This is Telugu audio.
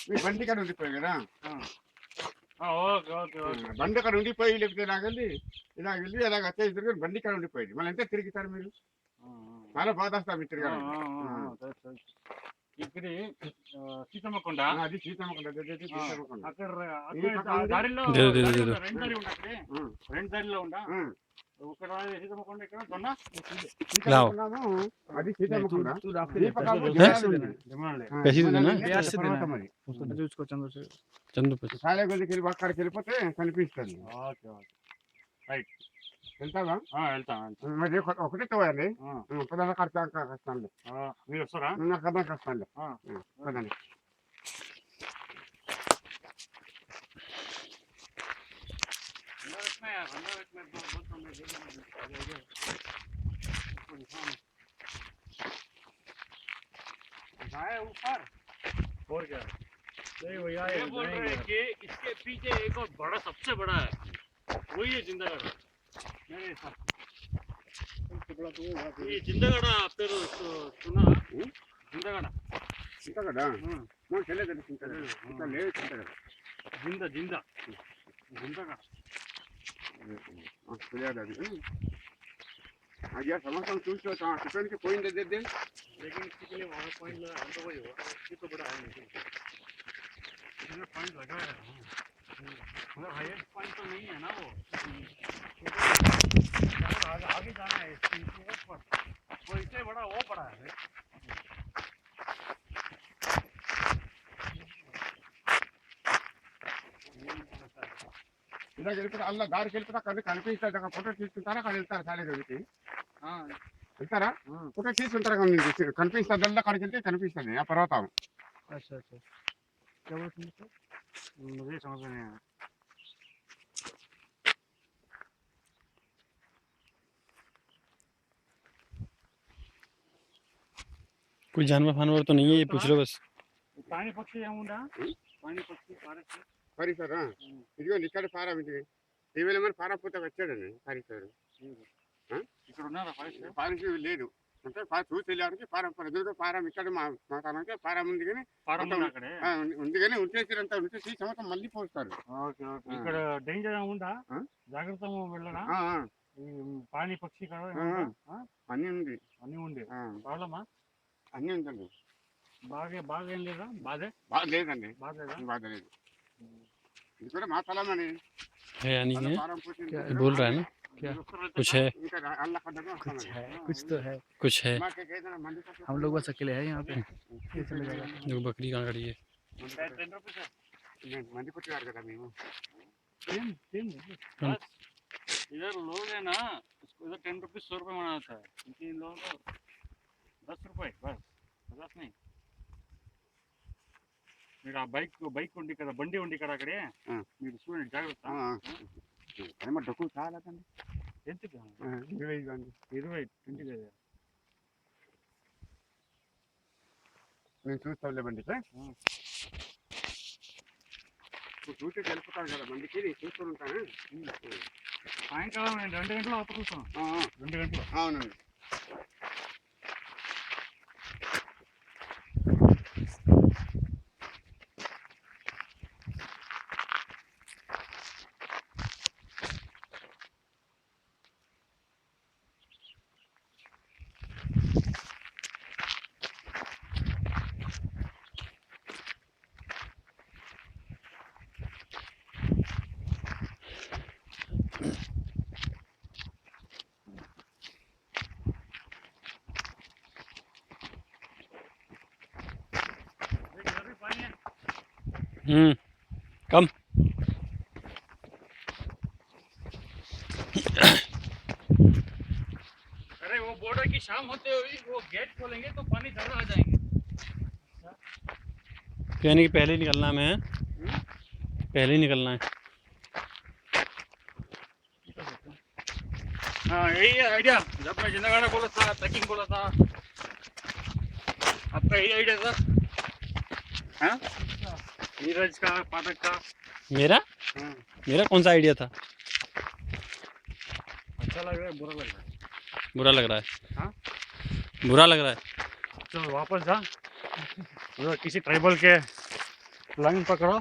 మీ బండి కాడ ఉండిపోయి కదా ఓకే ఓకే ఓకే బండి అక్కడ ఉండిపోయి లేకపోతే ఇలాగెళ్ళి ఇలాగ వచ్చేసి బండి కాడ ఉండిపోయింది మళ్ళీ ఎంత తిరుగుతారు మీరు చాలా బాధ వస్తారు మీరు తిరగాలి ఇక్కడ సీతమ్మకొండ అది సీతమ్మకొండ అక్కడ దారిలో రెండు దారిలో ఉండా ఇక్కడ సీతమ్మకొండ ఇక్కడ దొన్న అది సీతమ్మకొండ సాలెగొందకి అక్కడికి వెళ్ళిపోతే కనిపిస్తుంది వెళ్తావా వెళ్తా మరి ఒకటే తోయండి పదాల కష్టాలు మీరు వస్తారా కథ కష్టాలు పదండి ऊपर और क्या नहीं भैया ये बोल रहे हैं कि इसके पीछे एक और बड़ा सबसे बड़ा है वही है जिंदागढ़ नहीं ये जिंदागढ़ आपने सुना जिंदागढ़ చింతగడ తెలియదు చింతగడ లేదు చింతగడ जिंदा जिंदा जिंदागढ़ తెలియదు అది అది సంవత్సరం చూసి టిఫిన్కి పోయింది అదే लेकिन इसके लिए वहाँ पॉइंट लगा तो वही हुआ ये तो बड़ा है नहीं पॉइंट लगा है मतलब हाईएस्ट पॉइंट तो नहीं है ना वो आगे जाना है ऊपर वो इससे बड़ा वो पड़ा है ఇలా వెళ్ళిపోతే అలా దారికి వెళ్ళిపోతే అక్కడ కనిపిస్తుంది అక్కడ ఫోటో తీసుకుంటారా అక్కడ వెళ్తారు సాలెగొందకి వెళ్తారా ఫోటో తీసుకుంటారా కనిపిస్తుంది అక్కడికి వెళ్తే కనిపిస్తుంది ఆ పర్వతం अच्छा अच्छा क्या बोलते हैं मुझे समझ में नहीं आया कोई जानवर फानवर तो नहीं है ये पूछ लो बस पानी पक्षी ఏముందా पानी पक्षी పరిసర ఇదిగో ఇక్కడ ఫారం ఇది టీవీలో మరి ఫారం పూత వచ్చాడండి పరిసర ఇక్కడ ఉన్నారా ఫారెస్ట్ లేదు అంటే చూసి వెళ్ళడానికి ఫారం ఎదురుగా ఫారం ఇక్కడ మా తనకి ఫారం ఉంది కానీ ఉంది కానీ ఉంచేసిరంతా ఉంటే ఈ సంవత్సరం మళ్ళీ పోస్తారు ఇక్కడ డేంజర్ ఉందా జాగ్రత్త వెళ్ళరా పానీ పక్షి అన్ని ఉంది అన్ని ఉంది ప్రాబ్లమా అన్ని ఉందండి బాగా ఏం లేదా బాధ లేదండి బాధ లేదు ఇది కూడా మా స్థలం అండి बोल रहा है ना क्या कुछ है कुछ तो है कुछ है हम लोग बस अकेले हैं यहाँ पे देखो बकरी कहाँ खड़ी है इधर लोग है ना उसको इधर 10 रुपीज 100 रुपये मनाता है क्योंकि इन लोगों को 10 रुपये बस 50 नहीं మీరు ఆ బైక్ ఉంది కదా బండి ఉంది కదా అక్కడే మీరు చూడండి జాగ్రత్త డబ్బు చాలా ఎందుకు 20 నేను చూస్తానులే బండి సార్ చూసి వెళ్ళిపోతాను కదా బండికి నేను చూస్తూ ఉంటాను సాయంకాలం నేను 2 గంటలు అప్పుడు చూస్తాను 2 గంటలు అవునండి कम अरे वो बॉर्डर की शाम होते हुए वो गेट खोलेंगे तो पानी ज्यादा आ जाएंगे यानी कि पहले ही निकलना है हमें पहले ही निकलना है हाँ यही है आइडिया जब मैं जिंदागढ़ बोला था ट्रैकिंग बोला था आपका यही आइडिया था हाँ नीरज का पाठक का मेरा कौन सा आइडिया था अच्छा लग रहा है बुरा लग रहा है बुरा लग रहा है हाँ बुरा लग रहा है चलो वापस जा किसी ट्राइबल के लाइन पकड़ो